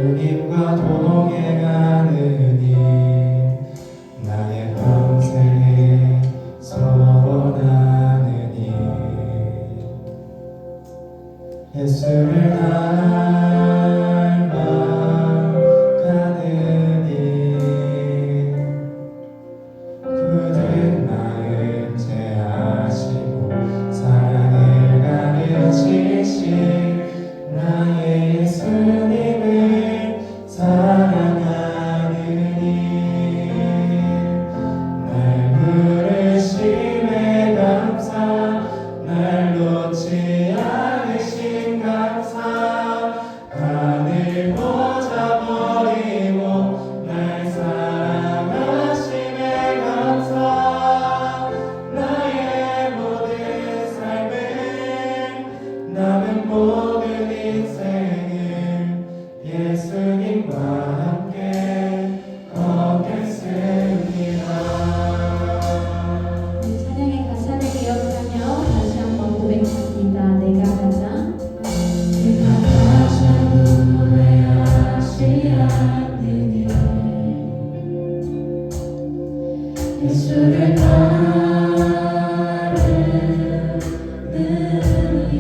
주님과 동행하느니 나의 평생에 소원하느니 예수를 닮아가느니 굳은 마음 제하시고 사랑을 가르치신 나의 예수님을 사랑하느니 날 부르심에 감사 날 놓지 않으신 감사 하늘 보자 버리고 날 사랑하심에 감사 나의 모든 삶을 남은 모든 인생을 예수님과 함께 걷겠습니다. 찬양의 가사를 기억하며 다시 한번 고백합니다. 내가 가장 후회하지 않느니 예수를 따르느니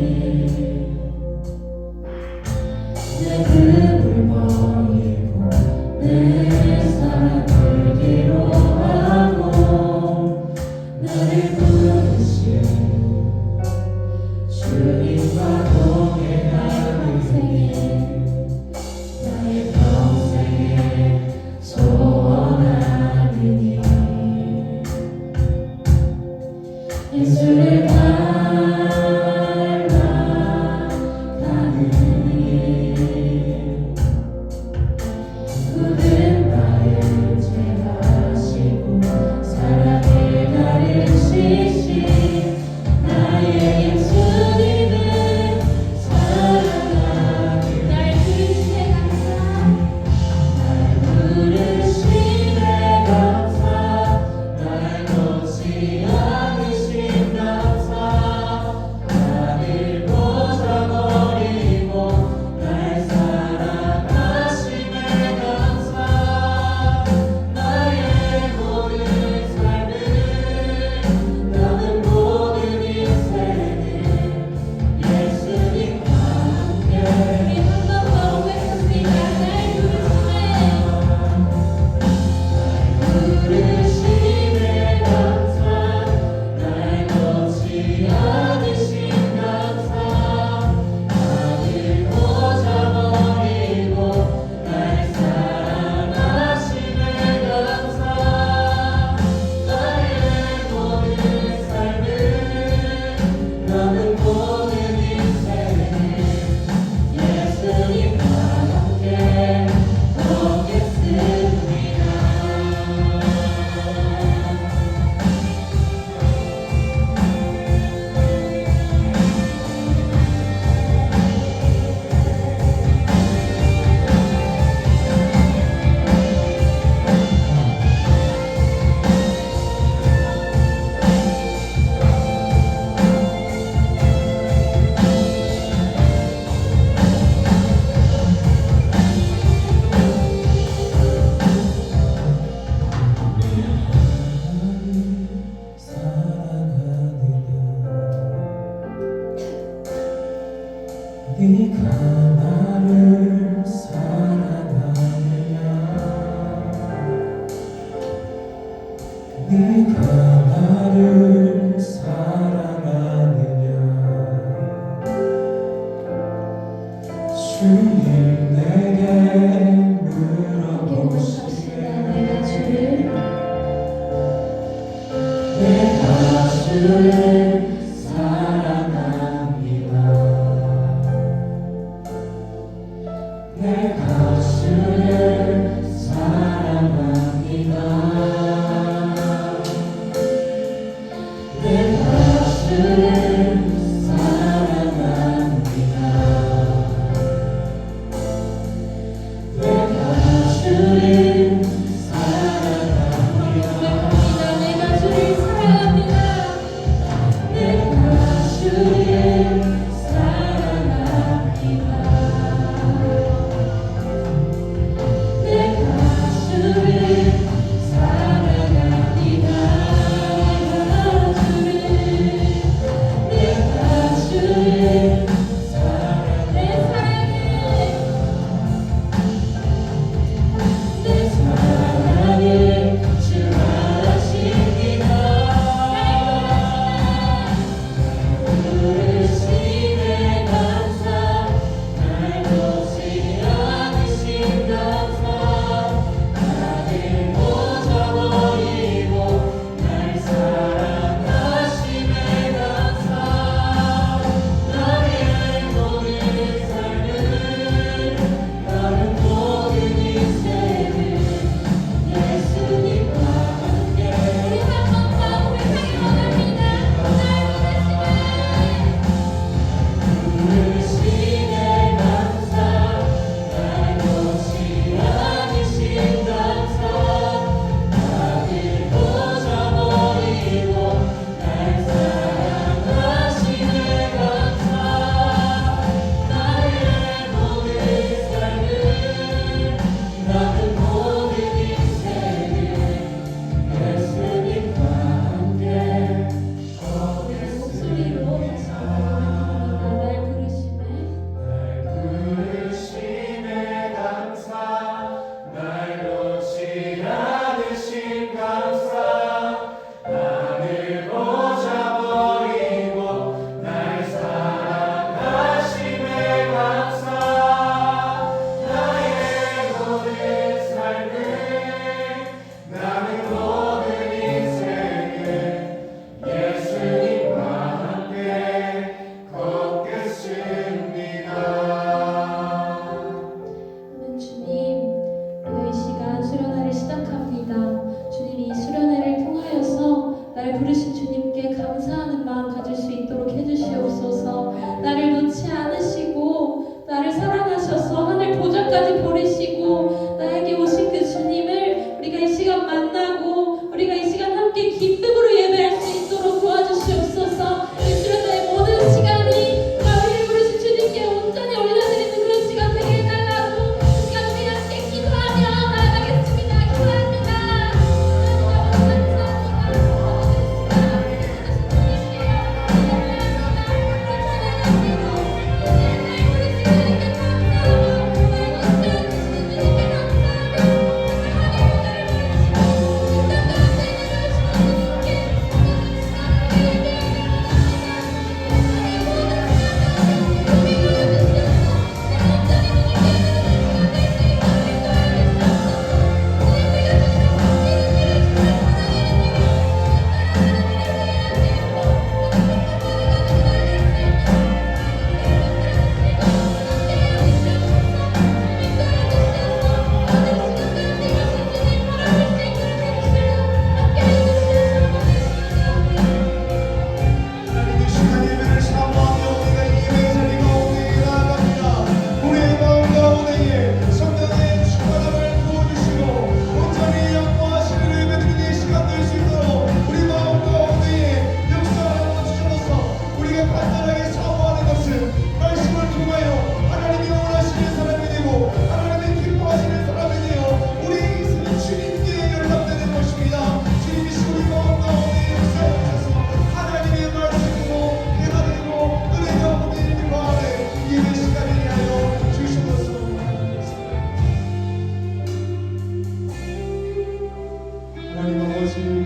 내 금을 버리고 내 삶을 뒤로하고 나를 부르신 주님과 동행하는 생에 나의 평생에 소원하느니 예수를 닮아가느니 굳은 마음 제하시고 사랑을 가르치신 나의 예수님을 사랑하니 날 부르심에 감사 날 놓지 않으신 감사 나를 보자 버리고 날 사랑하심에 감사 나의 모든 삶을 남은 모든 인생을 예수님과 함께 부르심에 감사 날 놓지 않으신 감사 나를 보자 버리고 날 사랑하심에 감사 나의 모든 삶을 남은 모든 인생을 예수님과 함께 걷겠습니다. 네가 나를 사랑하느냐 네가 나를 사랑하느냐 주님 내게 물어보시네 내가 주를 사랑합니다. 내가 주를 사랑합니다. 감사하는 마음 가질 수 있도록 해주시옵소서. 나를 놓지 않으시고 나를 사랑하셔서 하늘 보좌까지 버리시고 나에게 오신 그 주님을 우리가 이 시간 만나고 우리가 이 시간 함께 기쁨으로 예배할 수 있도록 도와주시옵소서. 예수님의 모든 시간이 우리를 부르신 주님께 온전히 올려드리는 그런 시간 되게 해달라고 이 시간 우리 함께 기도하며 나아가겠습니다. 기도합니다.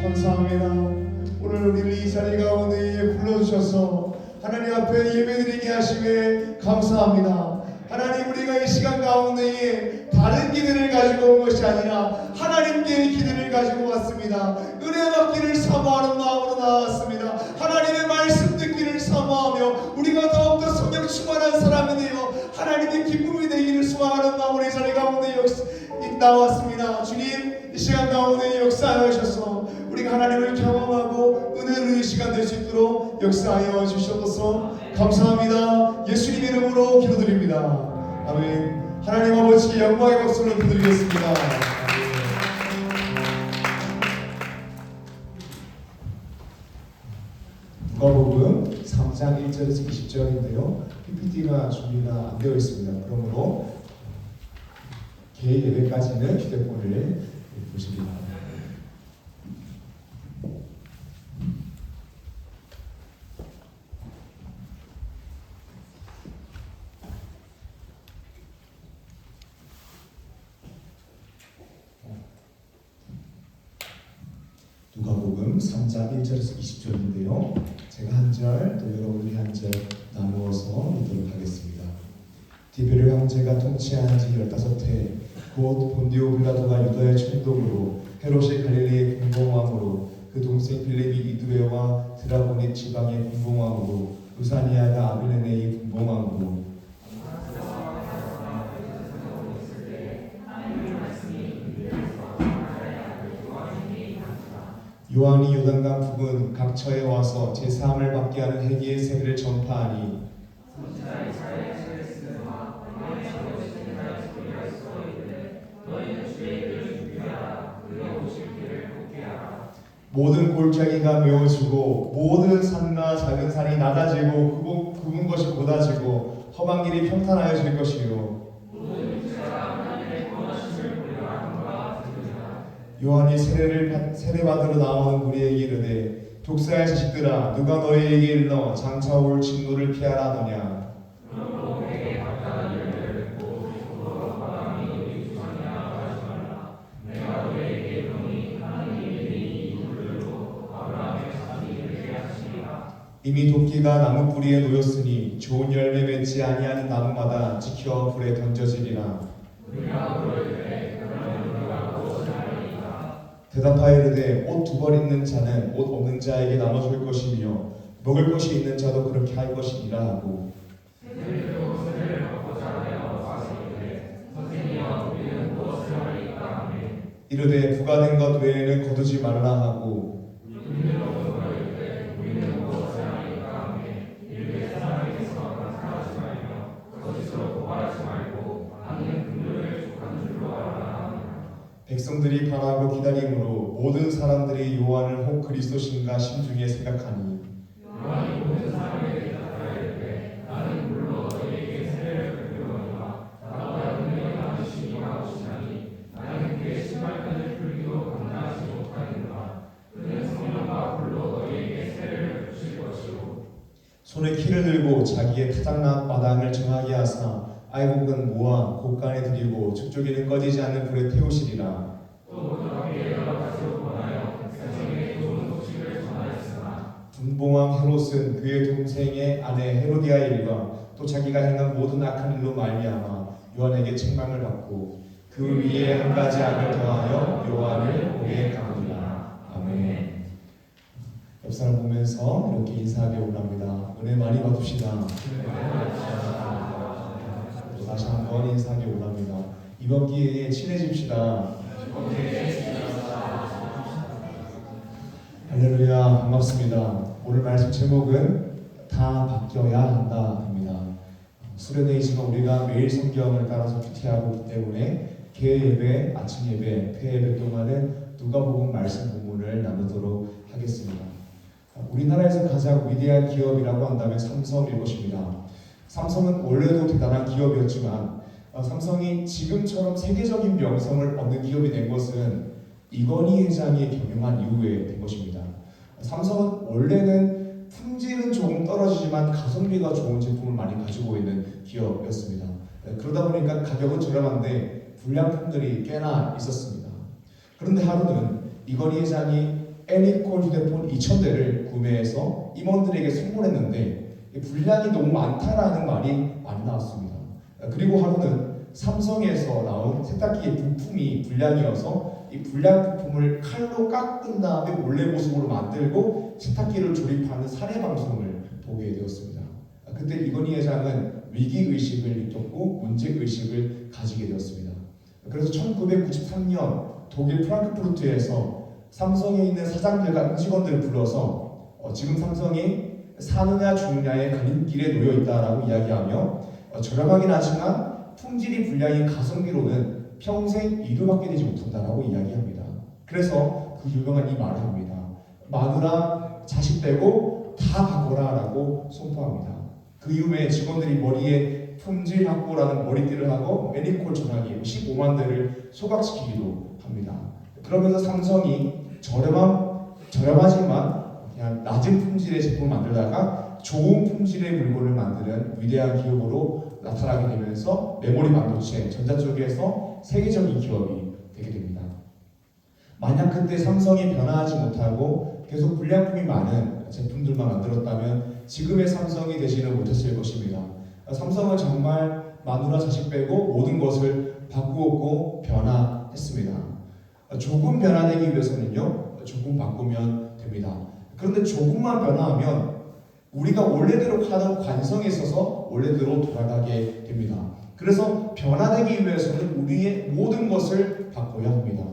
감사합니다. 오늘 우리를 이 자리 가운데 불러주셔서 하나님 앞에 예배드리게 하시에 감사합니다. 하나님, 우리가 이 시간 가운데에 다른 기대를 가지고 온 것이 아니라 하나님께 기대를 가지고 왔습니다. 은혜 받기를 사모하는 마음으로 나왔습니다. 하나님의 말씀 듣기를 사모하며 우리가 더욱더 성령 충만한 사람이 되어 하나님의 기쁨이 되기를 소망하는 마음으로 이 자리 가운데 나왔습니다. 주님, 이 시간 가운데 역사하셔서 우리가 하나님을 경험하고 은혜를 이 시간 될 수 있도록 역사하여 주셔서 감사합니다. 예수님 이름으로 기도드립니다. 아멘. 하나님 아버지께 영광의 박수를 드리겠습니다. 누가복음 3장 1절에서 20절인데요. PPT가 준비가 안 되어 있습니다. 그러므로 개인 예배까지는 휴대폰을 보시기 바랍니다. 누가복음 3장 1절에서 20절인데요. 제가 한 절, 또 여러분들이 한 절 나누어서 읽도록 하겠습니다. 디베르 황제가 통치한 지 15해 곧 본디오 빌라도가 유다의 총독으로 헤롯이 갈릴리의 공공왕으로 그 동생 빌립이 이두레와 드라고니 지방의 공공왕으로 루사니아가 아빌레네의 공공왕으로 요한이 요단강 부근 각처에 와서 제사함을 받게 하는 회개의 세례를 전파하니 모든 골짜기가 메워지고 모든 산과 작은 산이 낮아지고 굽은 것이 곧아지고 험한 길이 평탄하여질 것이요 요한이 세례받으러 나오는 무리에게 이르되 독사의 자식들아 누가 너희에게 일러 장차 올 진노를 피하라 하느냐 이미 도끼가 나무 뿌리에 놓였으니 좋은 열매 맺지 아니하는 나무마다 지켜 불에 던져지리라. 대답하여 이르되 옷 두 벌 있는 자는 옷 없는 자에게 나눠줄 것이며 먹을 것이 있는 자도 그렇게 할 것이니라 하고 이르되 부과된 것 외에는 거두지 말라 하고 백성들이 바라고 기다림으로 모든 사람들이 요한을 혹 그리스도신가 심중에 생각하니 요한이 모든 사람에게 답하였되 나는 물론 너희에게 세례를 베푸노니와 나보다 능력이 많으시니 오시나니 나는 그의 신발끈을 풀기도 감당하지 못하겠노라. 그는 성령과 불로 너희에게 세례를 베푸실 것이요 손에 키를 들고 자기의 타작난 마당을 정하게 하사 아이곡은 모아 곳간에 들이고 축조기는 꺼지지 않는 불에 태우시리라. 또 너희에게 여러 가지로 권하여 백성에게 좋은 소식을 전하였으나 분봉왕 헤롯은 그의 동생의 아내 헤로디아의 일과 또 자기가 행한 모든 악한 일로 말미암아 요한에게 책망을 받고 그 위에 한 가지 악을 더하여 요한을 옥에 가두니라. 아멘. 옆 사람 보면서 이렇게 인사하기 원합니다. 은혜 많이 받읍시다. 다시 한번 인사하기 원합니다. 이번 기회에 친해집시다. 할렐루야, 반갑습니다. 오늘 말씀 제목은 다 바뀌어야 한다입니다. 수련회이지만 우리가 매일 성경을 따라서 큐티하고 있기 때문에 개회 예배, 아침 예배, 폐 예배 동안은 누가복음 말씀 본문을 나누도록 하겠습니다. 우리나라에서 가장 위대한 기업이라고 한다면 삼성일 것입니다. 삼성은 원래도 대단한 기업이었지만 삼성이 지금처럼 세계적인 명성을 얻는 기업이 된 것은 이건희 회장이 경영한 이후에 된 것입니다. 삼성은 원래는 품질은 조금 떨어지지만 가성비가 좋은 제품을 많이 가지고 있는 기업이었습니다. 그러다 보니까 가격은 저렴한데 불량품들이 꽤나 있었습니다. 그런데 하루는 이건희 회장이 애니콜 휴대폰 2000대를 구매해서 임원들에게 선물했는데 불량이 너무 많다라는 말이 많이 나왔습니다. 그리고 하루는 삼성에서 나온 세탁기의 부품이 불량이어서 이 불량 부품을 칼로 깎은 다음에 몰래 모습으로 만들고 세탁기를 조립하는 사례 방송을 보게 되었습니다. 그때 이건희 회장은 위기 의식을 느꼈고 문제 의식을 가지게 되었습니다. 그래서 1993년 독일 프랑크푸르트에서 삼성에 있는 사장들과 임직원들을 불러서 지금 삼성이 사느냐 죽느냐의 갈림길에 놓여 있다라고 이야기하며 저렴하긴 하지만 품질이 불량인 가성비로는 평생 일을 받게 되지 못한다라고 이야기합니다. 그래서 그 유명한 이 말을 합니다. 마누라 자식 빼고 다 바꿔라라고 선포합니다. 그 이후에 직원들이 머리에 품질 확보라는 머리띠를 하고 애니콜 전화기 15만 대를 소각시키기도 합니다. 그러면서 삼성이 저렴하지만 그냥 낮은 품질의 제품을 만들다가 좋은 품질의 물건을 만드는 위대한 기업으로 나타나게 되면서 메모리 반도체, 전자 쪽에서 세계적인 기업이 되게 됩니다. 만약 그때 삼성이 변화하지 못하고 계속 불량품이 많은 제품들만 만들었다면 지금의 삼성이 되지는 못했을 것입니다. 삼성은 정말 마누라 자식 빼고 모든 것을 바꾸었고 변화했습니다. 조금 변화되기 위해서는요, 조금 바꾸면 됩니다. 그런데 조금만 변화하면 우리가 원래대로 하던 관성에 있어서 원래대로 돌아가게 됩니다. 그래서 변화되기 위해서는 우리의 모든 것을 바꿔야 합니다.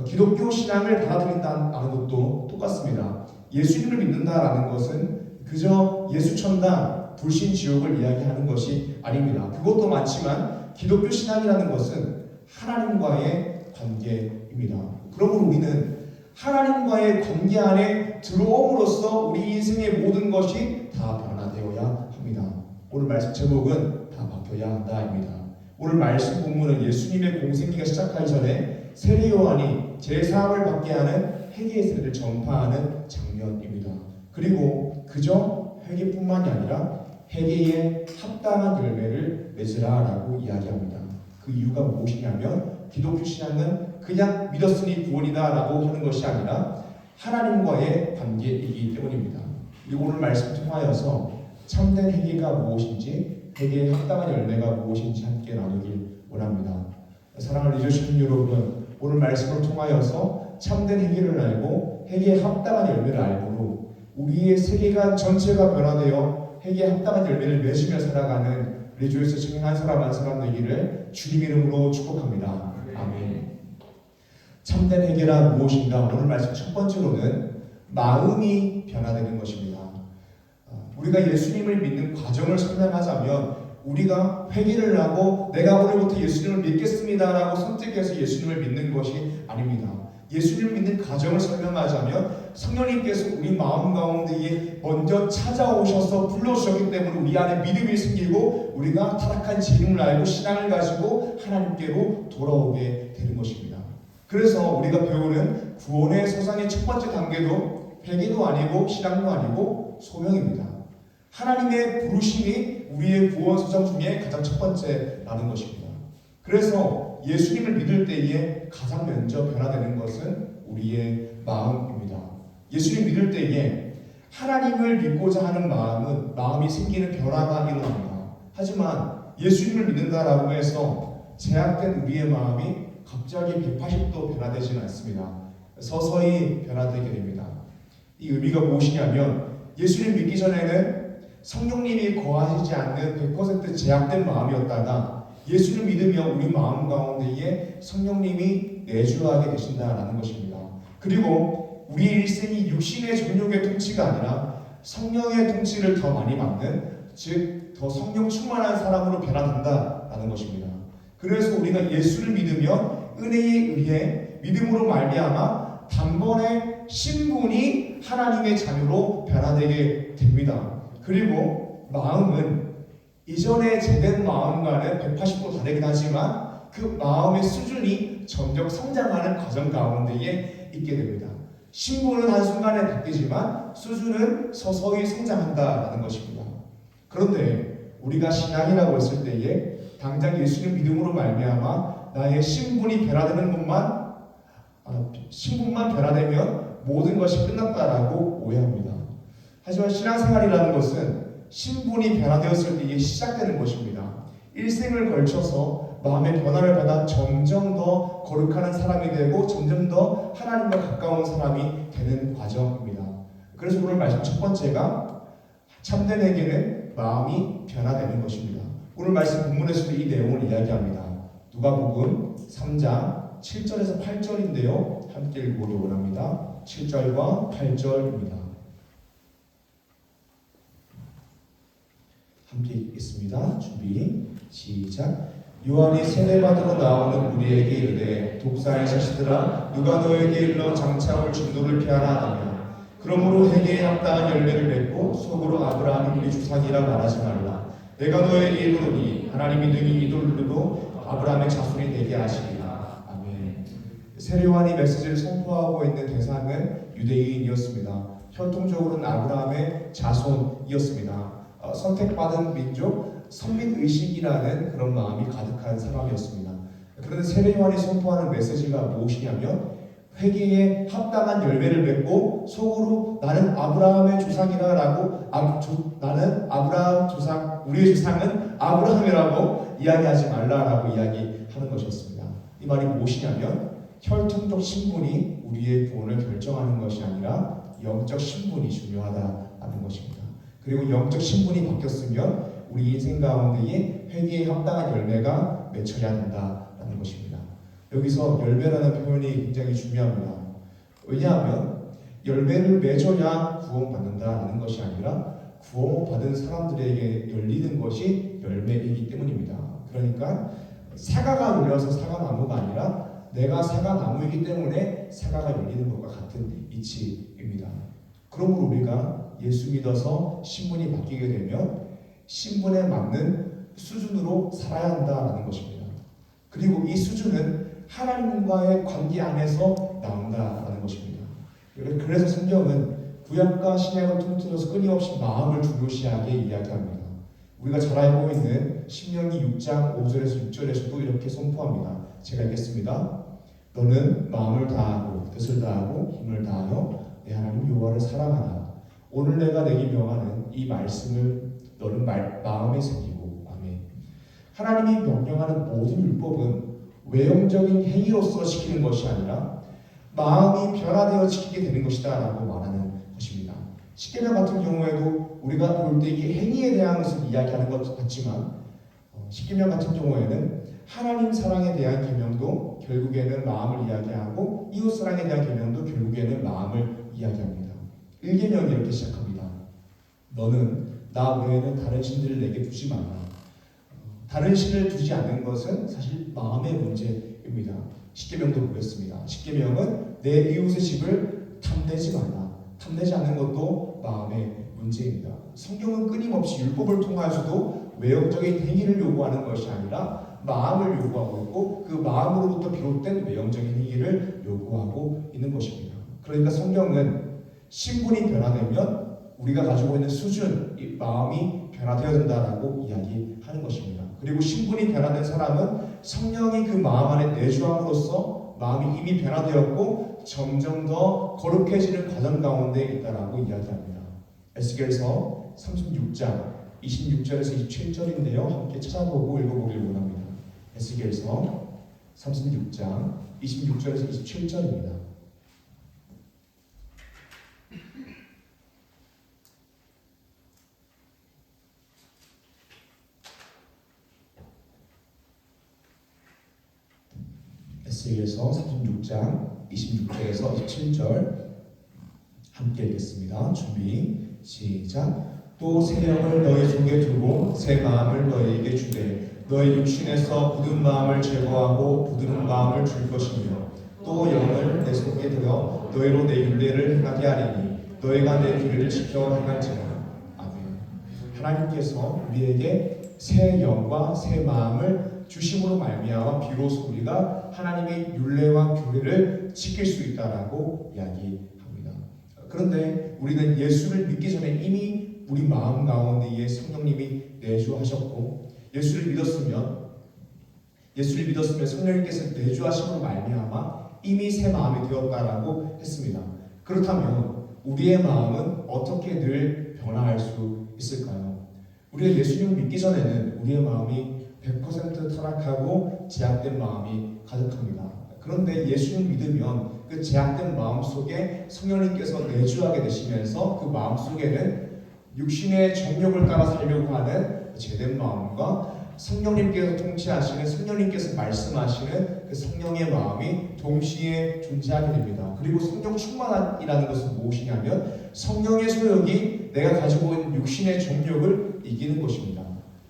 기독교 신앙을 받아들인다는 것도 똑같습니다. 예수님을 믿는다라는 것은 그저 예수 천당, 불신 지옥을 이야기하는 것이 아닙니다. 그것도 많지만 기독교 신앙이라는 것은 하나님과의 관계입니다. 그러므로 우리는 하나님과의 관계 안에 들어옴으로써 우리 인생의 모든 것이 다 변화되어야 합니다. 오늘 말씀 제목은 다 바뀌어야 한다입니다. 오늘 말씀 본문은 예수님의 공생기가 시작하기 전에 세례 요한이 제사함을 받게 하는 회개의 세례를 전파하는 장면입니다. 그리고 그저 회개뿐만이 아니라 회개에 합당한 열매를 맺으라라고 이야기합니다. 그 이유가 무엇이냐면 기독교 신앙은 그냥 믿었으니 구원이다라고 하는 것이 아니라 하나님과의 관계이기 때문입니다. 그리고 오늘 말씀 통하여서 참된 회개가 무엇인지, 회개에 합당한 열매가 무엇인지 함께 나누길 원합니다. 사랑을 잊으시는 여러분, 오늘 말씀을 통하여서 참된 회개를 알고 회개에 합당한 열매를 알므로 우리의 세계관 전체가 변화되어 회개에 합당한 열매를 맺으며 살아가는 우리 주에서 증인 한 사람 한 사람 되기를 주님 이름으로 축복합니다. 아멘. 참된 회개가 무엇인가? 오늘 말씀 첫 번째로는 마음이 변화되는 것입니다. 우리가 예수님을 믿는 과정을 설명하자면 우리가 회개를 하고 내가 오늘부터 예수님을 믿겠습니다라고 선택해서 예수님을 믿는 것이 아닙니다. 예수님을 믿는 과정을 설명하자면 성령님께서 우리 마음 가운데에 먼저 찾아오셔서 불러주셨기 때문에 우리 안에 믿음이 생기고 우리가 타락한 죄임을 알고 신앙을 가지고 하나님께로 돌아오게 되는 것입니다. 그래서 우리가 배우는 구원의 소상의 첫 번째 단계도 회개도 아니고 신앙도 아니고 소명입니다. 하나님의 부르심이 우리의 구원 소정 중에 가장 첫 번째라는 것입니다. 그래서 예수님을 믿을 때에 가장 먼저 변화되는 것은 우리의 마음입니다. 예수님 믿을 때에 하나님을 믿고자 하는 마음이 생기는 변화가 일어납니다. 하지만 예수님을 믿는다라고 해서 제약된 우리의 마음이 갑자기 180도 변화되지는 않습니다. 서서히 변화되게 됩니다. 이 의미가 무엇이냐면 예수님 믿기 전에는 성령님이 거하시지 않는 100% 제약된 마음이었다가 예수를 믿으며 우리 마음 가운데에 성령님이 내주하게 되신다라는 것입니다. 그리고 우리 일생이 육신의 정욕의 통치가 아니라 성령의 통치를 더 많이 받는, 즉 더 성령 충만한 사람으로 변화된다라는 것입니다. 그래서 우리가 예수를 믿으며 은혜에 의해 믿음으로 말미암아 단번에 신분이 하나님의 자녀로 변화되게 됩니다. 그리고 마음은 이전에 제된 마음과는 180도 다르긴 하지만 그 마음의 수준이 점점 성장하는 과정 가운데에 있게 됩니다. 신분은 한순간에 바뀌지만 수준은 서서히 성장한다라는 것입니다. 그런데 우리가 신앙이라고 했을 때에 당장 예수님 믿음으로 말미암아 나의 신분이 변화되는 것만 신분만 변화되면 모든 것이 끝났다라고 오해합니다. 하지만 신앙생활이라는 것은 신분이 변화되었을 때에 시작되는 것입니다. 일생을 걸쳐서 마음의 변화를 받아 점점 더 거룩한 사람이 되고 점점 더 하나님과 가까운 사람이 되는 과정입니다. 그래서 오늘 말씀 첫 번째가 참된 회개는 마음이 변화되는 것입니다. 오늘 말씀 본문에서도 이 내용을 이야기합니다. 누가복음 3장 7절에서 8절인데요. 함께 읽어보기 원합니다. 7절과 8절입니다. 함께 읽겠습니다. 준비 시작. 요한이 세례받으러 나오는 무리에게 이르되 독사의 자식들아 누가 너에게 일러 장차올 진노를 피하라 하며 그러므로 회개에 합당한 열매를 맺고 속으로 아브라함이 우리 조상이라 말하지 말라. 내가 너에게 이르노니 하나님이 능히 이들로도 아브라함의 자손이 되게 하시리라. 아멘. 세례요한이 메시지를 선포하고 있는 대상은 유대인이었습니다. 혈통적으로는 아브라함의 자손이었습니다. 선택받은 민족, 선민의식이라는 그런 마음이 가득한 사람이었습니다. 그런데 세례요한이 선포하는 메시지가 무엇이냐면 회개에 합당한 열매를 맺고 속으로 나는 아브라함의 조상이라라고 나는 아브라함 조상, 우리의 조상은 아브라함이라고 이야기하지 말라라고 이야기하는 것이었습니다. 이 말이 무엇이냐면 혈통적 신분이 우리의 구원을 결정하는 것이 아니라 영적 신분이 중요하다라는 것입니다. 그리고 영적 신분이 바뀌었으면 우리 인생 가운데에 회개에 합당한 열매가 맺혀야 한다라는 것입니다. 여기서 열매라는 표현이 굉장히 중요합니다. 왜냐하면 열매를 맺어야 구원받는다라는 것이 아니라 구원받은 사람들에게 열리는 것이 열매이기 때문입니다. 그러니까 사과가 열려서 사과나무가 아니라 내가 사과나무이기 때문에 사과가 열리는 것과 같은 이치입니다. 그러므로 우리가 예수 믿어서 신분이 바뀌게 되면 신분에 맞는 수준으로 살아야 한다는 것입니다. 그리고 이 수준은 하나님과의 관계 안에서 나온다라는 것입니다. 그래서 성경은 구약과 신약을 통틀어서 끊임없이 마음을 중요시하게 이야기합니다. 우리가 잘 알고 있는 신명기 6장 5절에서 6절에서도 이렇게 선포합니다. 제가 읽겠습니다. 너는 마음을 다하고 뜻을 다하고 힘을 다하여 내 하나님 여호와를 사랑하라. 오늘 내가 내게 명하는 이 말씀을 너는 마음에 새기고. 아멘. 하나님이 명령하는 모든 율법은 외형적인 행위로서 지키는 것이 아니라 마음이 변화되어 지키게 되는 것이다 라고 말하는 것입니다. 십계명 같은 경우에도 우리가 볼 때 이게 행위에 대한 것을 이야기하는 것 같지만 십계명 같은 경우에는 하나님 사랑에 대한 계명도 결국에는 마음을 이야기하고 이웃 사랑에 대한 계명도 결국에는 마음을 이야기합니다. 1계명이 이렇게 시작합니다. 너는 나 외에는 다른 신들을 내게 두지 말라. 다른 신을 두지 않는 것은 사실 마음의 문제입니다. 십계명도 보겠습니다. 십계명은 내 이웃의 집을 탐내지 말라. 탐내지 않는 것도 마음의 문제입니다. 성경은 끊임없이 율법을 통하여서도 외형적인 행위를 요구하는 것이 아니라 마음을 요구하고 있고 그 마음으로부터 비롯된 외형적인 행위를 요구하고 있는 것입니다. 그러니까 성경은 신분이 변화되면 우리가 가지고 있는 수준, 이 마음이 변화되어야 된다라고 이야기하는 것입니다. 그리고 신분이 변화된 사람은 성령이 그 마음 안에 내주함으로써 마음이 이미 변화되었고 점점 더 거룩해지는 과정 가운데 있다라고 이야기합니다. 에스겔서 36장 26절에서 27절인데요. 함께 찾아보고 읽어보길 원합니다. 에스겔서 36장 26절에서 27절입니다. 에스겔서 36장 26절에서 27절 함께 읽겠습니다. 준비 시작. 또 새 영을 너희 속에 두고 새 마음을 너희에게 주되 너희 육신에서 굳은 마음을 제거하고 부드러운 마음을 줄 것이며 또 영을 내 속에 두어 너희로 내 율례를 행하게 하리니 너희가 내 규례를 지켜 행할지라. 아멘. 하나님께서 우리에게 새 영과 새 마음을 주심으로 말미암아 비로소 우리가 하나님의 율례와 규례를 지킬 수 있다라고 이야기합니다. 그런데 우리는 예수를 믿기 전에 이미 우리 마음 가운데에 성령님이 내주하셨고 예수를 믿었으면 성령님께서 내주하심으로 말미암아 이미 새 마음이 되었다라고 했습니다. 그렇다면 우리의 마음은 어떻게 늘 변화할 수 있을까요? 우리가 예수님을 믿기 전에는 우리의 마음이 100% 타락하고 제약된 마음이 가득합니다. 그런데 예수를 믿으면 그 제약된 마음 속에 성령님께서 내주하게 되시면서 그 마음 속에는 육신의 정욕을 따라 살려고 하는 제된 마음과 성령님께서 통치하시는 성령님께서 말씀하시는 그 성령의 마음이 동시에 존재하게 됩니다. 그리고 성령 충만이라는 것은 무엇이냐면 성령의 소욕이 내가 가지고 있는 육신의 정욕을 이기는 것입니다.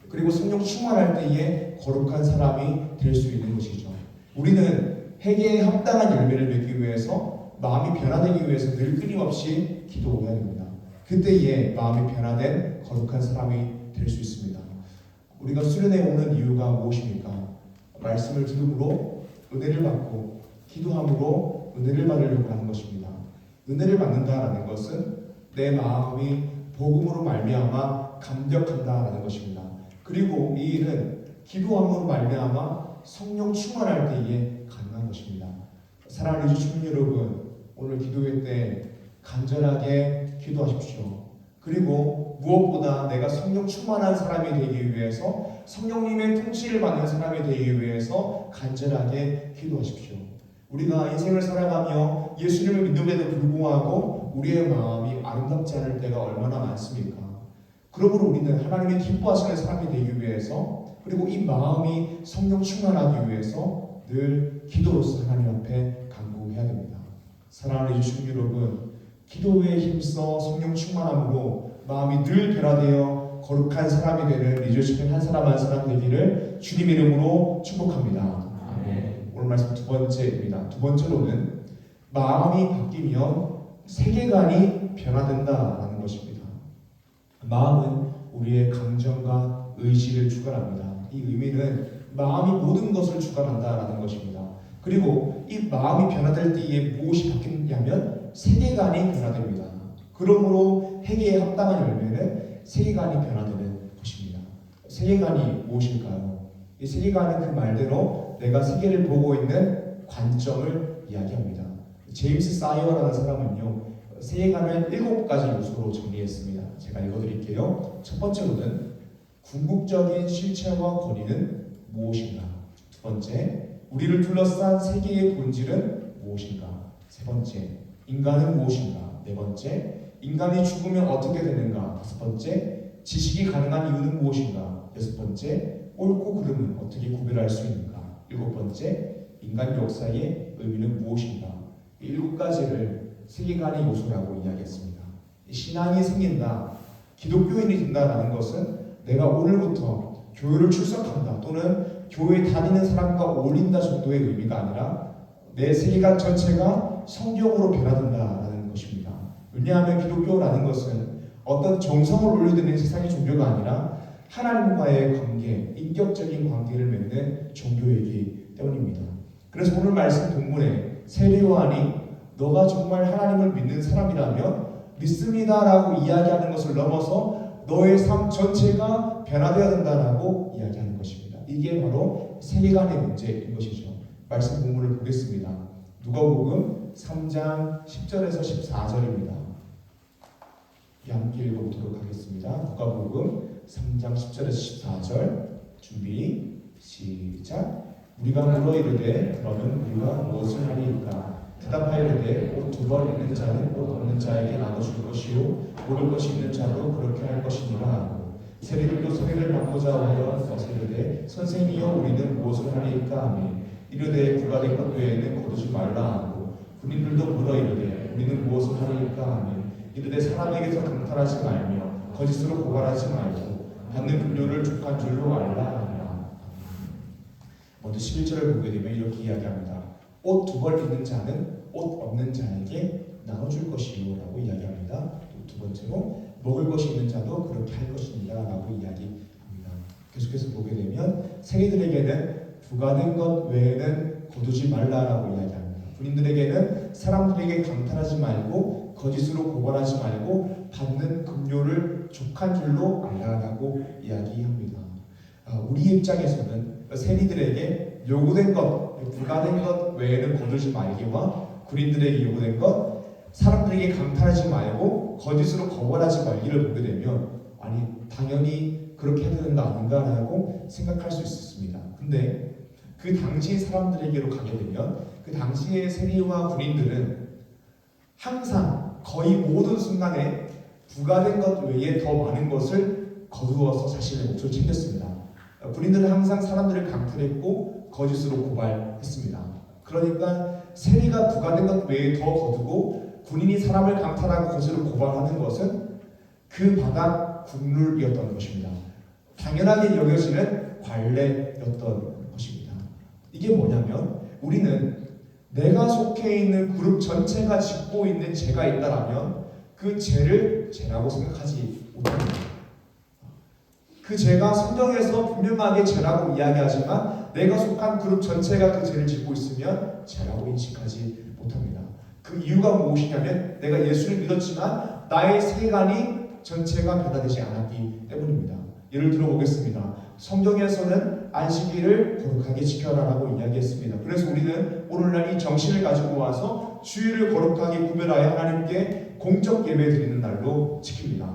그리고 성령 충만할 때에 거룩한 사람이 될 수 있는 것이죠. 우리는 회개에 합당한 열매를 맺기 위해서 마음이 변화되기 위해서 늘 끊임없이 기도해야 됩니다. 그때에 마음이 변화된 거룩한 사람이 될 수 있습니다. 우리가 수련회 오는 이유가 무엇입니까? 말씀을 들음으로 은혜를 받고 기도함으로 은혜를 받으려고 하는 것입니다. 은혜를 받는다라는 것은 내 마음이 복음으로 말미암아 감격한다라는 것입니다. 그리고 이 일은 기도함으로 말미암아 성령 충만할 때에 가능한 것입니다. 사랑하는 주민 여러분, 오늘 기도회 때 간절하게 기도하십시오. 그리고 무엇보다 내가 성령 충만한 사람이 되기 위해서 성령님의 통치를 받는 사람이 되기 위해서 간절하게 기도하십시오. 우리가 인생을 살아가며 예수님을 믿음에도 불구하고 우리의 마음이 아름답지 않을 때가 얼마나 많습니까? 그러므로 우리는 하나님의 기뻐하시는 사람이 되기 위해서 그리고 이 마음이 성령 충만하기 위해서 늘 기도로서 하나님 앞에 간구해야 됩니다. 사랑하는 주신 여러분, 기도에 힘써 성령 충만함으로 마음이 늘 변화되어 거룩한 사람이 되는 리더십의 한 사람 한 사람 되기를 주님 이름으로 축복합니다. 아멘. 오늘 말씀 두 번째입니다. 두 번째로는 마음이 바뀌면 세계관이 변화된다라는 것입니다. 마음은 우리의 감정과 의지를 주관합니다. 이 의미는 마음이 모든 것을 주관한다라는 것입니다. 그리고 이 마음이 변화될 때에 무엇이 바뀌냐면 세계관이 변화됩니다. 그러므로 회개에 합당한 열매는 세계관이 변화되는 것입니다. 세계관이 무엇일까요? 이 세계관은 그 말대로 내가 세계를 보고 있는 관점을 이야기합니다. 제임스 사이어라는 사람은요, 세계관을 7가지 요소로 정리했습니다. 제가 읽어드릴게요. 첫 번째로는 궁극적인 실체와 권위는 무엇인가? 두 번째, 우리를 둘러싼 세계의 본질은 무엇인가? 세 번째, 인간은 무엇인가? 네 번째, 인간이 죽으면 어떻게 되는가? 다섯 번째, 지식이 가능한 이유는 무엇인가? 여섯 번째, 옳고 그름은 어떻게 구별할 수 있는가? 일곱 번째, 인간 역사의 의미는 무엇인가? 이 7가지를 세계관의 요소라고 이야기했습니다. 신앙이 생긴다, 기독교인이 된다라는 것은 내가 오늘부터 교회를 출석한다 또는 교회 다니는 사람과 어울린다 정도의 의미가 아니라 내 세계관 전체가 성경으로 변화된다라는 것입니다. 왜냐하면 기독교라는 것은 어떤 정성을 올려드리는 세상의 종교가 아니라 하나님과의 관계, 인격적인 관계를 맺는 종교이기 때문입니다. 그래서 오늘 말씀 본문에 세례 요한이 너가 정말 하나님을 믿는 사람이라면 믿습니다라고 이야기하는 것을 넘어서 너의 삶 전체가 변화되어야 된다라고 이야기하는 것입니다. 이게 바로 세계관의 문제인 것이죠. 말씀 본문을 보겠습니다. 누가복음 3장 10절에서 14절입니다. 함께 읽어보도록 하겠습니다. 누가복음 3장 10절에서 14절 준비 시작. 우리가 물어 이르되 그러면 우리가 무엇을 하리이까? 대답하여 이르되 옷 두 벌 있는 자는 옷 없는 자에게 나눠줄 것이요 먹을 것이 있는 자도 그렇게 할 것이니라 하고 세리들도 세례를 받고자 하여 어서 이르되 선생이여 우리는 무엇을 하리이까 하니 이르되 부가된 것 외에는 거두지 말라 하고 군인들도 물어 이르되 우리는 무엇을 하리이까 하니 이르되 사람에게서 강탈하지 말며 거짓으로 고발하지 말고 받는 급료를 족한 줄로 알라 하니라. 먼저 11절을 보게 되면 이렇게 이야기합니다. 옷 두 벌 있는 자는 옷 없는 자에게 나눠줄 것이요 라고 이야기합니다. 또 두 번째로 먹을 것이 있는 자도 그렇게 할 것입니다 라고 이야기합니다. 계속해서 보게 되면 세리들에게는 부가된 것 외에는 거두지 말라라고 이야기합니다. 군인들에게는 사람들에게 강탈하지 말고 거짓으로 고발하지 말고 받는 급료를 족한 줄로 알라라고 이야기합니다. 우리 입장에서는 세리들에게 요구된 것, 부가된 것 외에는 거두지 말기와 군인들에게 요구된 것, 사람들에게 강탈하지 말고 거짓으로 거절하지 말기를 보게 되면 아니 당연히 그렇게 해야 되는 거 아닌가라고 생각할 수 있었습니다. 근데 그 당시 사람들에게로 가게 되면 그 당시의 세리와 군인들은 항상 거의 모든 순간에 부가된 것 외에 더 많은 것을 거두어서 자신의 몫을 챙겼습니다. 군인들은 항상 사람들을 강탈했고 거짓으로 고발했습니다. 그러니까 세리가 부가된 것 외에 더 거두고 군인이 사람을 강탈하고 거짓으로 고발하는 것은 그 바닥 국룰이었던 것입니다. 당연하게 여겨지는 관례였던 것입니다. 이게 뭐냐면 우리는 내가 속해 있는 그룹 전체가 짓고 있는 죄가 있다라면 그 죄를 죄라고 생각하지 못합니다. 그 죄가 성경에서 분명하게 죄라고 이야기하지만 내가 속한 그룹 전체가 그 죄를 짓고 있으면 죄라고 인식하지 못합니다. 그 이유가 무엇이냐면 내가 예수를 믿었지만 나의 세간이 전체가 변화되지 않았기 때문입니다. 예를 들어 보겠습니다. 성경에서는 안식일을 거룩하게 지켜라라고 이야기했습니다. 그래서 우리는 오늘날 이 정신을 가지고 와서 주일을 거룩하게 구별하여 하나님께 공적 예배 드리는 날로 지킵니다.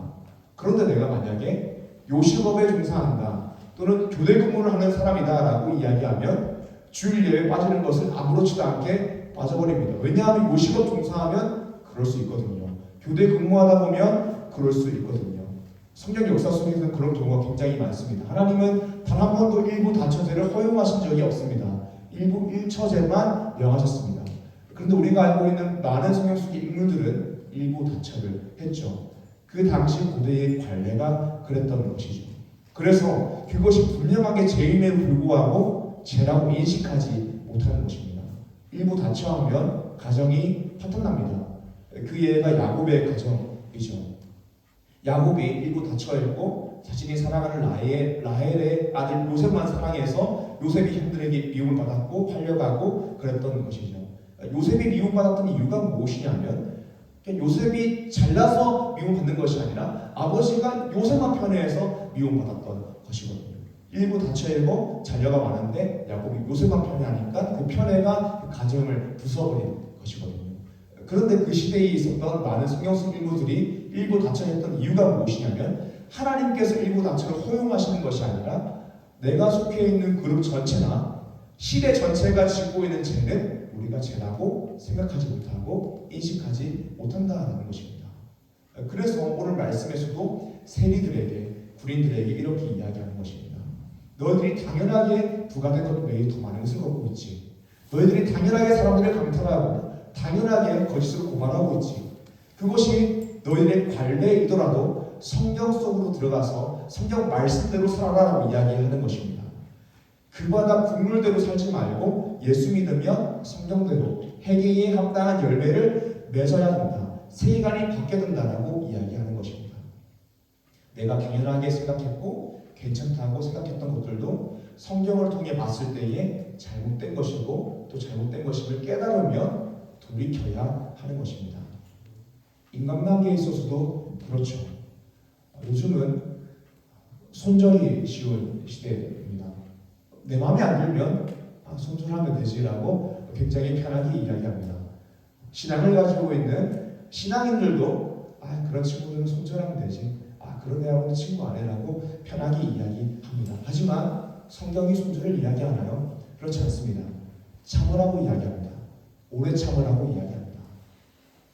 그런데 내가 만약에 요식업에 종사한다 또는 교대 근무를 하는 사람이다 라고 이야기하면 주일 예배 빠지는 것을 아무렇지도 않게 빠져버립니다. 왜냐하면 요식업 종사하면 그럴 수 있거든요. 교대 근무하다 보면 그럴 수 있거든요. 성경 역사 속에서는 그런 경우가 굉장히 많습니다. 하나님은 단 한 번도 일부 다처제를 허용하신 적이 없습니다. 일부 일처제만 명하셨습니다. 그런데 우리가 알고 있는 많은 성경 속의 인물들은 일부 다처를 했죠. 그 당시 고대의 관례가 그랬던 것이죠. 그래서 그것이 분명하게 죄임에도 불구하고 죄라고 인식하지 못하는 것입니다. 일부 다처하면 가정이 파탄납니다. 그 예가 야곱의 가정이죠. 야곱이 일부 다처했고 자신이 사랑하는 라헬의 아들 요셉만 사랑해서 요셉이 형들에게 미움을 받았고 팔려가고 그랬던 것이죠. 요셉이 미움받았던 이유가 무엇이냐면 요셉이 잘나서 미움받는 것이 아니라 아버지가 요셉만 편애해서 미움받았던 것이거든요. 일부 다처이고 자녀가 많은데 야곱이 요셉만 편애하니까 그 편애가 그 가정을 부숴버린 것이거든요. 그런데 그 시대에 있었던 많은 성경 속 인물들이 일부 다처했던 이유가 무엇이냐면 하나님께서 일부 다처를 허용하시는 것이 아니라 내가 속해 있는 그룹 전체나 시대 전체가 짓고 있는 죄는 우리가 죄라고 생각하지 못하고 인식하지 못한다는 것입니다. 그래서 오늘 말씀에서도 세리들에게 군인들에게 이렇게 이야기하는 것입니다. 너희들이 당연하게 부가된 것 외에 더 많은 것을 얻고 있지. 너희들이 당연하게 사람들을 강탈하고 당연하게 거짓으로 고발하고 있지. 그것이 너희들의 관례이더라도 성경 속으로 들어가서 성경 말씀대로 살아라라고 이야기하는 것입니다. 그 바다 국물대로 살지 말고 예수 믿으면 성경대로 회개에 합당한 열매를 맺어야 된다. 세간이 받게 된다라고 이야기하는 것입니다. 내가 당연하게 생각했고 괜찮다고 생각했던 것들도 성경을 통해 봤을 때에 잘못된 것이고 또 잘못된 것임을 깨달으면 돌이켜야 하는 것입니다. 인간관계에 있어서도 그렇죠. 요즘은 손절이 쉬운 시대입니다. 내 마음에 안 들면 손절하면 되지라고 굉장히 편하게 이야기합니다. 신앙을 가지고 있는 신앙인들도 그런 친구들은 손절하면 되지, 그런 애하고는 친구 안 해라고 편하게 이야기합니다. 하지만 성경이 손절을 이야기하나요? 그렇지 않습니다. 참으라고 이야기합니다. 오래 참으라고 이야기합니다.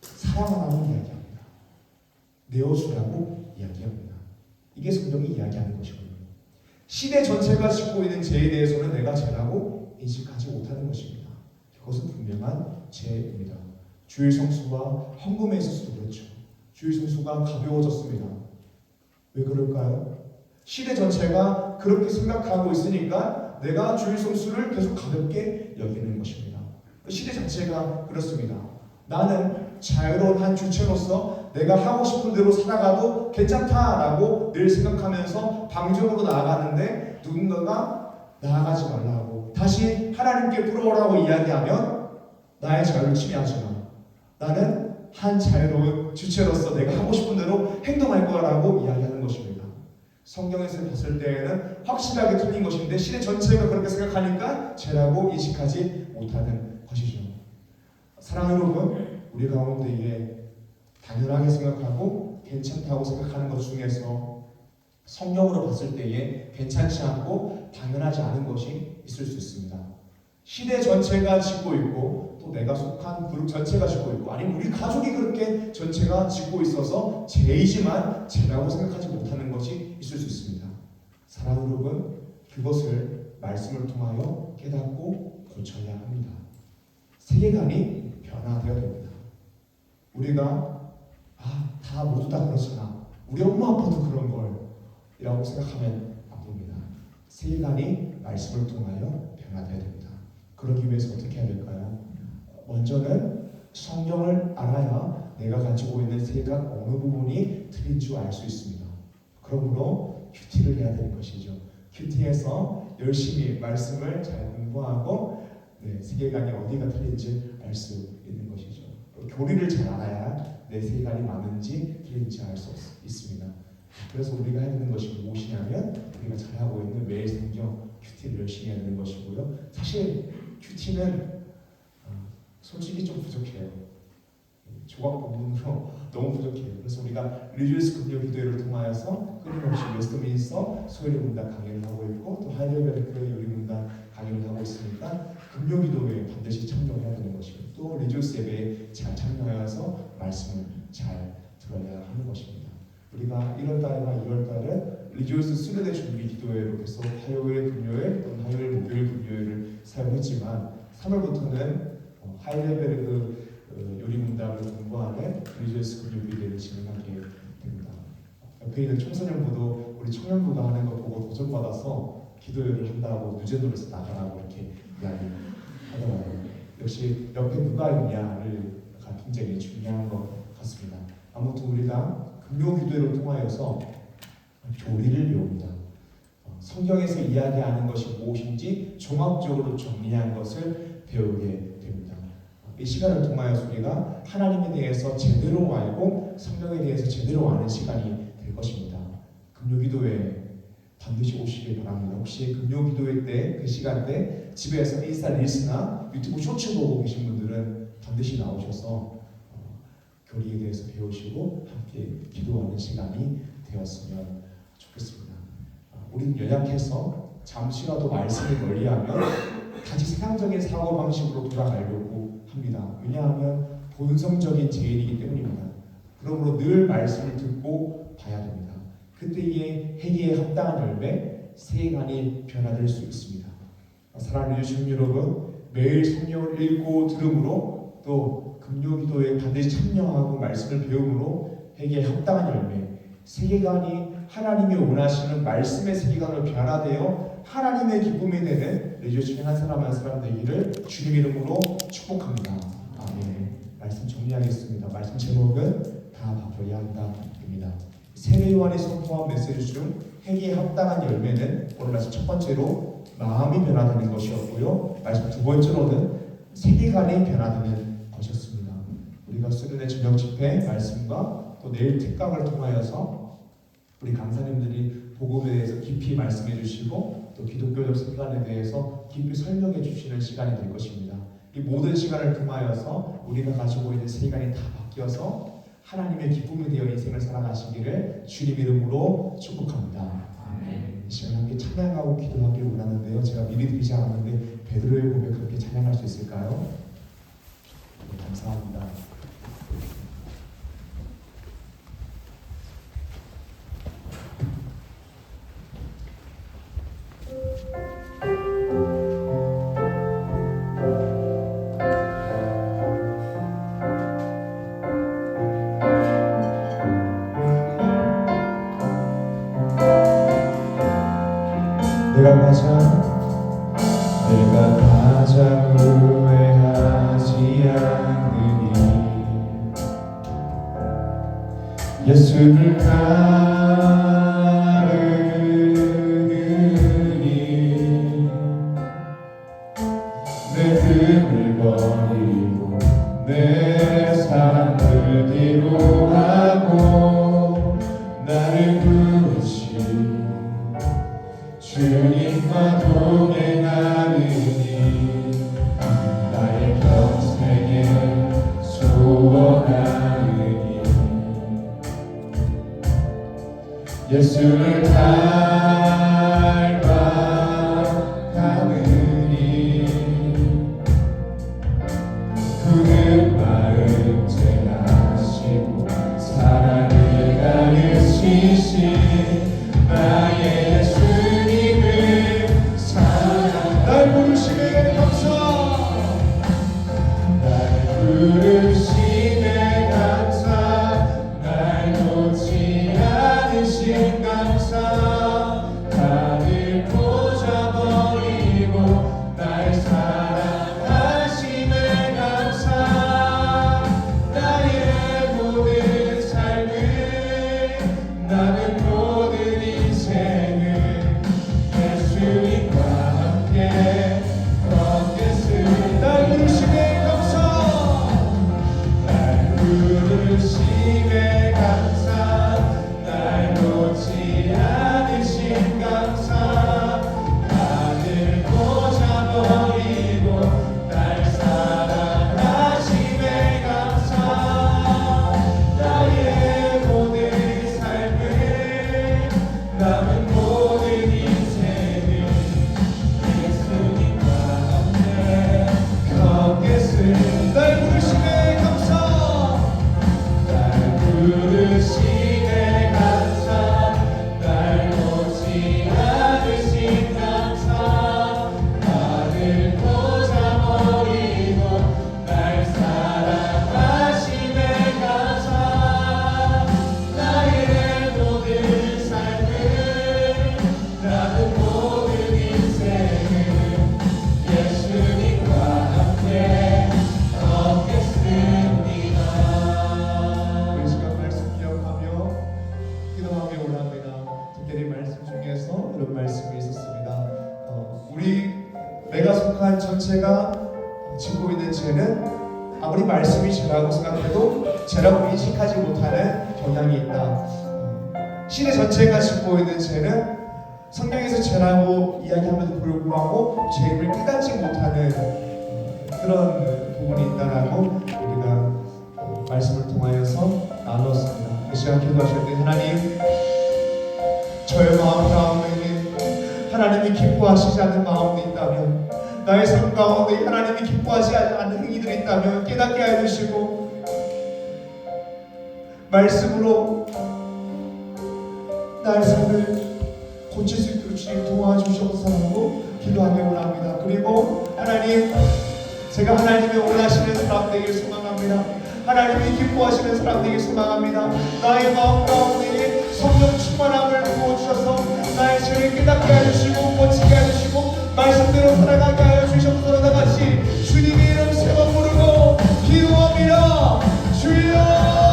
사랑하라고 이야기합니다. 내어주라고 이야기합니다. 이게 성경이 이야기하는 것이고요. 시대 전체가 짓고 있는 죄에 대해서는 내가 죄라고 인식하지 못하는 것입니다. 그것은 분명한 죄입니다. 주일 성수와 헌금에 있어서도 그렇죠. 주일 성수가 가벼워졌습니다. 왜 그럴까요? 시대 전체가 그렇게 생각하고 있으니까 내가 주일 성수를 계속 가볍게 여기는 것입니다. 시대 자체가 그렇습니다. 나는 자유로운 한 주체로서 내가 하고 싶은 대로 살아가도 괜찮다라고 늘 생각하면서 방종으로 나아가는데 누군가가 나아가지 말라고 다시 하나님께 풀어오라고 이야기하면 나의 자유를 침해하지만 나는 한 자유로운 주체로서 내가 하고 싶은 대로 행동할 거라고 이야기하는 것입니다. 성경에서 봤을 때에는 확실하게 틀린 것인데 시대 전체가 그렇게 생각하니까 죄라고 인식하지 못하는 것이죠. 사랑하는 여러분, 우리 가운데에 당연하게 생각하고 괜찮다고 생각하는 것 중에서 성경으로 봤을 때에 괜찮지 않고 당연하지 않은 것이 있을 수 있습니다. 시대 전체가 짓고 있고 또 내가 속한 그룹 전체가 짓고 있고 아니면 우리 가족이 그렇게 전체가 짓고 있어서 죄이지만 죄라고 생각하지 못하는 것이 있을 수 있습니다. 사랑하는 여러분, 그것을 말씀을 통하여 깨닫고 고쳐야 합니다. 세계관이 변화되어야 됩니다. 우리가 다 모두 다 그렇잖아. 우리 엄마 아빠도 그런 걸 이라고 생각하면 안 됩니다. 세계관이 말씀을 통하여 변화되어야 됩니다. 그러기 위해서 어떻게 해야 될까요? 먼저는 성경을 알아야 내가 가지고 있는 세계관 어느 부분이 틀린 줄 알 수 있습니다. 그러므로 큐티를 해야 되는 것이죠. 큐티에서 열심히 말씀을 잘 공부하고 세계관이 어디가 틀린지 알 수 있는 것이죠. 교리를 잘 알아야 내 세계관이 맞는지 틀린지 알 수 있습니다. 그래서 우리가 해야 되는 것이 무엇이냐면 우리가 잘하고 있는 매일 성경 큐티를 열심히 해야 되는 것이고요. 사실 큐티는 솔직히 좀 부족해요. 조각 부분으로 너무 부족해요. 그래서 우리가 리주스 금요 기도회를 통하여서 끊임없이 웨스트민스터 소요리 문단 강의를 하고 있고 또 하이델베르크 요리 문단 강의를 하고 있으니까 금요 기도회에 반드시 참여해야 되는 것이고 또 리주스 예배에 잘 참여해서 말씀을 잘 들어야 하는 것입니다. 우리가 1월달과 2월달은 리주스 수련회 준비 기도회로 계속 화요일, 금요일 또는 화요일, 목요일, 금요일을 사용했지만 3월부터는 하이델베르크 요리 문답을 공부하는 리주스 금요일을 진행하게 됩니다. 옆에 있는 청소년부도 우리 청년부가 하는 거 보고 도전받아서 기도회를 한다고 유제도에서 나가라고 이렇게 이야기하더라고요. 역시 옆에 누가 있냐를 굉장히 중요한 것 같습니다. 아무튼 우리가 금요 기도회를 통하여서 교리를 배웁니다. 성경에서 이야기하는 것이 무엇인지 종합적으로 정리한 것을 배우게 됩니다. 이 시간을 통하여서 우리가 하나님에 대해서 제대로 알고 성경에 대해서 제대로 아는 시간이 될 것입니다. 금요기도회 반드시 오시길 바랍니다. 혹시 금요기도회 때 그 시간대 집에서 인스타 릴스나 유튜브 쇼츠 보고 계신 분들은 반드시 나오셔서 교리에 대해서 배우시고 함께 기도하는 시간이 되었으면 좋겠습니다. 우리는 연약해서 잠시라도 말씀을 멀리하면 다시 세상적인 사고방식으로 돌아가려고 합니다. 왜냐하면 본성적인 죄인이기 때문입니다. 그러므로 늘 말씀을 듣고 봐야 됩니다. 그때에 회개에 합당한 열매, 세계관이 변화될 수 있습니다. 사랑하는 주신 여러분, 매일 성경을 읽고 들음으로 또 금요기도에 반드시 참여하고 말씀을 배움으로 회개에 합당한 열매, 세계관이 하나님이 원하시는 말씀의 세계관으로 변화되어 하나님의 기쁨이 되는 우리 중에 한 사람 한 사람 되기를 주님 이름으로 축복합니다. 아멘. 말씀 정리하겠습니다. 말씀 제목은 다 바꿔야 한다입니다. 세례 요한이 선포한 메시지 중 회개에 합당한 열매는 오늘 말씀 첫 번째로 마음이 변화되는 것이었고요. 말씀 두 번째로는 세계관이 변화되는 것이었습니다. 우리가 수련회 저녁 집회 말씀과 또 내일 특강을 통하여서 우리 강사님들이 복음에 대해서 깊이 말씀해 주시고 또 기독교적 세계관에 대해서 깊이 설명해 주시는 시간이 될 것입니다. 이 모든 시간을 통하여서 우리가 가지고 있는 세계관이 다 바뀌어서 하나님의 기쁨이 되어 인생을 살아가시기를 주님 이름으로 축복합니다. 아멘. 이 시간 함께 찬양하고 기도하기를 원하는데요. 제가 미리 드리지 않았는데 베드로의 고백 그렇게 찬양할 수 있을까요? 네, 감사합니다. 내가 가장 후회하지 않으니 예수를 따르느니 내 흠을 버리고 내 사랑을 뒤로하고 나를 부르신 주님과 동행하느니 나의 평생에 소원하느니 예수를 닮아가느니 굳은 마음 제하시고 사랑을 가르치신 나의 예수님을 사랑 날 부르심에 감사 날 부르심에 감사 날 놓지 않으신 감사 다들 꽂아버리고 날 사랑하심에 감사 나의 모든 삶을 나는 모든 인생을 예수님과 함께 걷겠으니 날 부르심에 감사 날 부르심에 감사 날 놓지 않으신 감사 나를 꽂아버리고 날 사랑하심에 감사 나의 모든 삶을 남은 모든 인생을 예수님과 함께 걷겠으니 날 부르심에 감사 날 부르심에 감사 날 놓지 않으신 감사 나를 꽂아버리고 날 사랑하심에 감사 나의 모든 삶을 나는 모든 인생을 예수님과 함께 걷겠습니다. 우리 시간 말씀 기억하며 기도하며 원합니다. 특별히 말씀 중에서 이런 말씀이 있었습니다. 우리 내가 속한 전체가 짓고 있는 죄는 아무리 말씀이 죄라고 생각해도 죄라고 인식하지 못하는 경향이 있다. 시대 전체가 짓고 있는 죄는 성경에서 죄라고 이야기함에도 불구하고 죄임을 깨닫지 못하는 그런 부분이 있다라고 우리가 말씀을 통하여서 나누었습니다. 이 시간 기도하실 때 하나님 저의 마음 가운데 하나님이 기뻐하시지 않는 마음이 있다면 나의 삶 가운데 하나님이 기뻐하지 않는 행위들이 있다면 깨닫게 하여 주시고 말씀으로 나의 삶을 고칠 수 있도록 주님 도와주셔서 하고 기도하며 원합니다. 그리고 하나님 제가 하나님의 원하시는 사람 되기를 소망합니다. 하나님이 기뻐하시는 사람 되길 소망합니다. 나의 마음 가운데 성령 충만함을 부어주셔서 나의 죄를 깨닫게 해주시고 고치게 해주시고 말씀대로 살아가게 하여 주셔서 다같이 주님의 이름 세번 부르고 기도합니다. 주여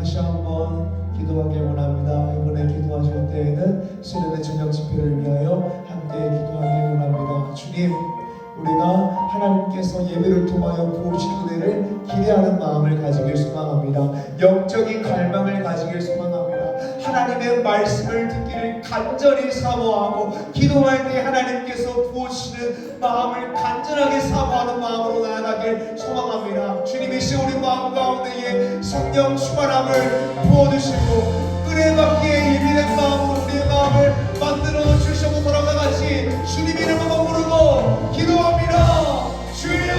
다시 한번 기도하기 원합니다. 이번에 기도하실 때에는 수련의 저녁 집회를 위하여 함께 기도하기 원합니다. 주님, 우리가 하나님께서 예배를 통하여 부으신 은혜를 기대하는 마음을 가지길 소망합니다. 영적인 갈망을 가지길 소망합니다. 하나님의 말씀을 듣기를 간절히 사모하고 기도할 때 하나님께서 부어주시는 마음을 간절하게 사모하는 마음으로 나아가길 소망합니다. 주님이 우리 마음 가운데에 성령 충만함을 부어주시고 은혜 받기에 예민한 마음으로 우리의 마음을 만들어 주시고 돌아가 같이 주님 이름으로 부르고 기도합니다. 주여!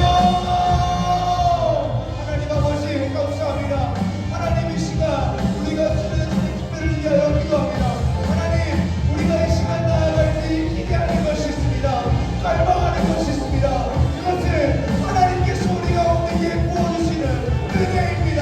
하나님 아버지 감사합니다. 하나님 이 시간 우리가 주는 특별을 위하여 기도합니다. 하나님 우리가 이 시간 나아갈 때 기대하는 것이 있습니다. 갈망하는 것이 있습니다. 그것은 하나님께서 우리 가운데에 부어주시는 은혜입니다.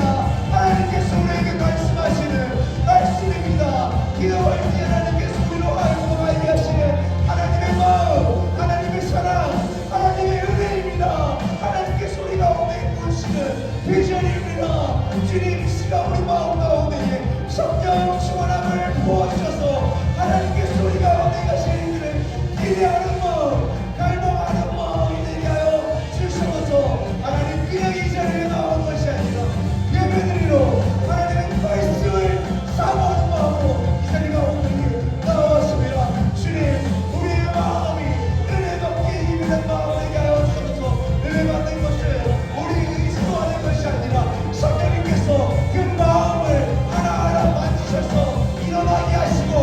하나님께서 우리에게 말씀하시는 말씀입니다. 기도할 때 하나님께서 우리로 하여금 알게 하시는 하나님의 마음, 하나님의 사랑, 하나님의 은혜입니다. 하나님께서 우리 가운데에 부으시는 비전입니다. 주님 이 시간 우리 마음 가운데에 성령 충만함을 부어주셔서 하나님께서 우리 가운데 가시는 일을 기대하는 마음, 갈망하는 마음이 되게 하여 주셔서 하나님 그냥 이 자리에 나온 것이 아니라 예배드리러 하나님의 말씀을 사모하는 마음으로 이 자리 가운데 나왔습니다. 주님 우리의 마음이 은혜 받기에 예민한 마음 되게 하여 주셔서 은혜 받는 것을 우리 의지하는 것이 아니라 성령님께서 그 마음을 하나하나 만지셔서 일어나게 하시고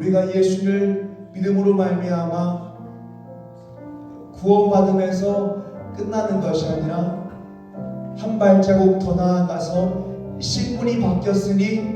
우리가 예수를 믿음으로 말미암아 구원받으면서 끝나는 것이 아니라 한 발자국 더 나아가서 신분이 바뀌었으니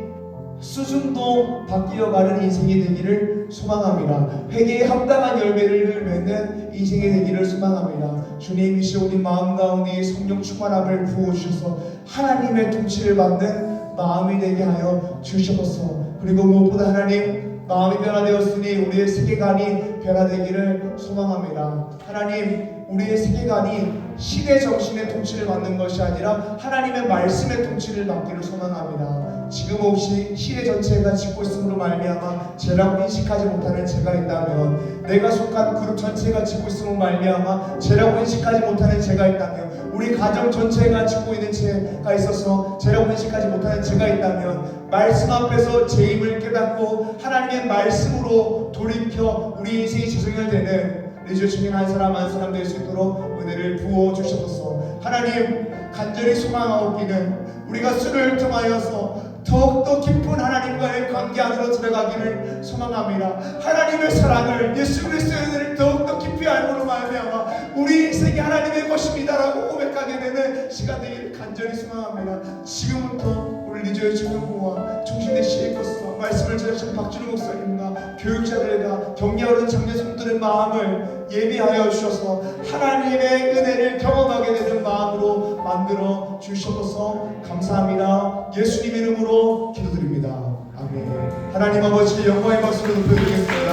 수준도 바뀌어가는 인생이 되기를 소망합니다. 회개에 합당한 열매를 맺는 인생이 되기를 소망합니다. 주님이시 우리 마음 가운데 성령 충만함을 부어주셔서 하나님의 통치를 받는 마음이 되게 하여 주셔서, 그리고 무엇보다 하나님 마음이 변화되었으니 우리의 세계관이 변화되기를 소망합니다. 하나님, 우리의 세계관이 시대 정신의 통치를 받는 것이 아니라 하나님의 말씀의 통치를 받기를 소망합니다. 지금 혹시 시대 전체가 짓고 있음으로 말미암아 죄라고 인식하지 못하는 죄가 있다면, 내가 속한 그룹 전체가 짓고 있음으로 말미암아 죄라고 인식하지 못하는 죄가 있다면, 우리 가정 전체가 짓고 있는 죄가 있어서 죄라고 인식하지 못하는 죄가 있다면, 말씀 앞에서 죄임을 깨닫고 하나님의 말씀으로 돌이켜 우리 인생이 재정결되는 리조 주민 한 사람 한 사람 될 수 있도록 은혜를 부어 주셔서, 하나님 간절히 소망하옵기는 우리가 술을 통하여서 더욱더 깊은 하나님과의 관계 안으로 들어가기를 소망합니다. 하나님의 사랑을, 예수 그리스도의 은혜를 더욱더 깊이 알고로 말미암아 우리 인생이 하나님의 것입니다라고 고백하게 되는 시간 되기를 간절히 소망합니다. 지금부터 우리 리조의 주님과 종신의 시에코스와 말씀을 전하신 박준호 목사님과 교육자들과 격려하는 장례손들의 마음을 예비하여 주셔서 하나님의 은혜를 경험하게 되는 마음으로 만들어 주셔서 감사합니다. 예수님 이름으로 기도드립니다. 아멘. 하나님 아버지 영광의 박수를 높여드리겠습니다.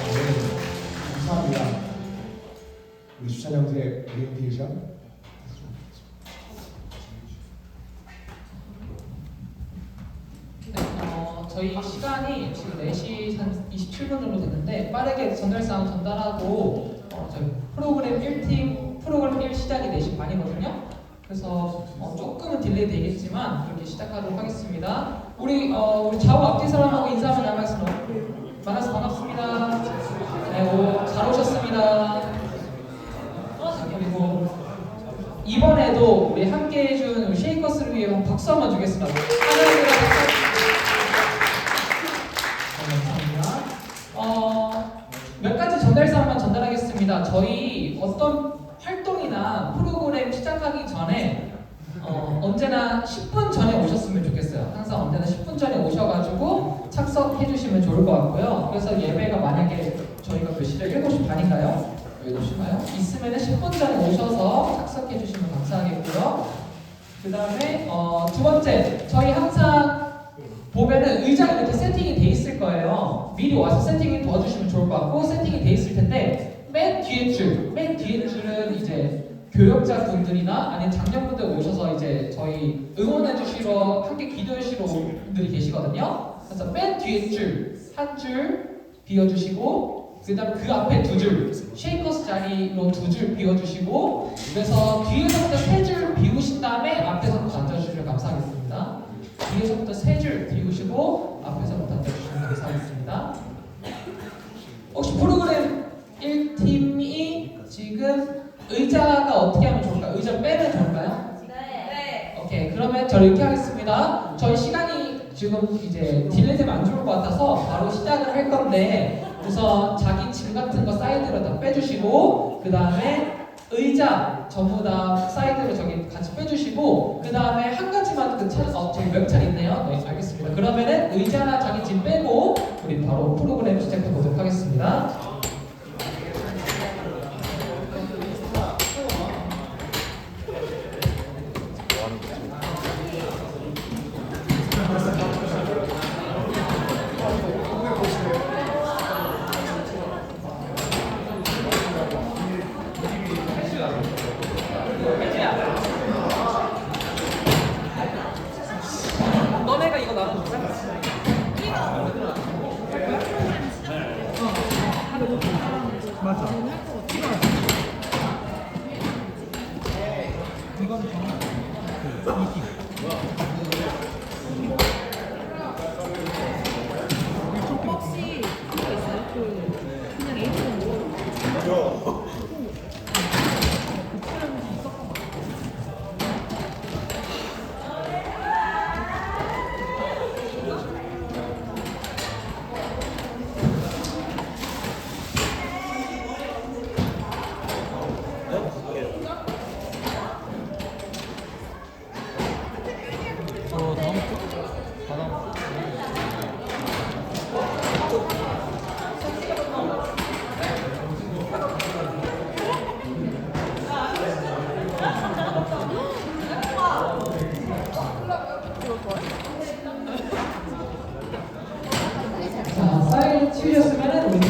아멘. 감사합니다. 우리 주찬 형제 리액티션. 저희 시간이 지금 4시 한 27분 정도 됐는데 빠르게 전달사항 전달하고 저희 프로그램 1팀 프로그램 1 시작이 4시 반이거든요. 그래서 조금은 딜레이 되겠지만 그렇게 시작하도록 하겠습니다. 우리 좌우 앞뒤 사람하고 인사 한번 나가겠습니다. 만나서 반갑습니다. 네, 잘 오셨습니다. 그리고 이번에도 우리 함께 해준 쉐이커스를 위해 박수 한번 주겠습니다. 몇 가지 전달사항만 전달하겠습니다. 저희 어떤 활동이나 프로그램 시작하기 전에 언제나 10분 전에 오셨으면 좋겠어요. 항상 언제나 10분 전에 오셔가지고 착석해 주시면 좋을 것 같고요. 그래서 예배가 만약에 저희가 몇 시죠? 7시 반인가요? 8시인가요? 있으면 10분 전에 오셔서 착석해 주시면 감사하겠고요. 그 다음에 두 번째, 저희 항상 보면은 의자가 이렇게 세팅이 돼 있을 거예요. 미리 와서 세팅을 도와주시면 좋을 것 같고, 세팅이 돼 있을 텐데 맨 뒤에 줄은 이제 교역자분들이나 아니면 장년분들 오셔서 이제 저희 응원해 주시러 함께 기도해 주시러 분들이 계시거든요. 그래서 맨 뒤에 줄 한 줄 비워주시고, 그다음 그 앞에 두 줄 쉐이커스 자리로 두 줄 비워주시고, 그래서 뒤에서부터 세 줄 비우신 다음에 앞에서부터 앉아주시면 감사하겠습니다. 뒤에서부터 세 줄 비우시고 앞에서부터 앉아주시면 감사하겠습니다. 혹시 프로그램 1팀이 지금 의자가 어떻게 하면 좋을까요? 의자 빼면 좋을까요? 네. 오케이, 그러면 저 이렇게 하겠습니다. 저희 시간이 지금 이제 딜레이되면 안 좋을 것 같아서 바로 시작을 할 건데, 우선 자기 짐 같은 거 사이드로 다 빼주시고, 그 다음에 의자 전부 다 사이드로 저기 같이 빼주시고, 그 다음에 한 가지만 저기 몇 차례 있네요. 네, 알겠습니다. 그러면은 의자나 자기 짐 빼고 우리 바로 프로그램 시작해 보도록 하겠습니다. 너네가 이거 나랑 누구야? 맞아. 이건 혹시 그거 있어요? 그냥 A4 자, 자, 사인이 치우셨으면 우리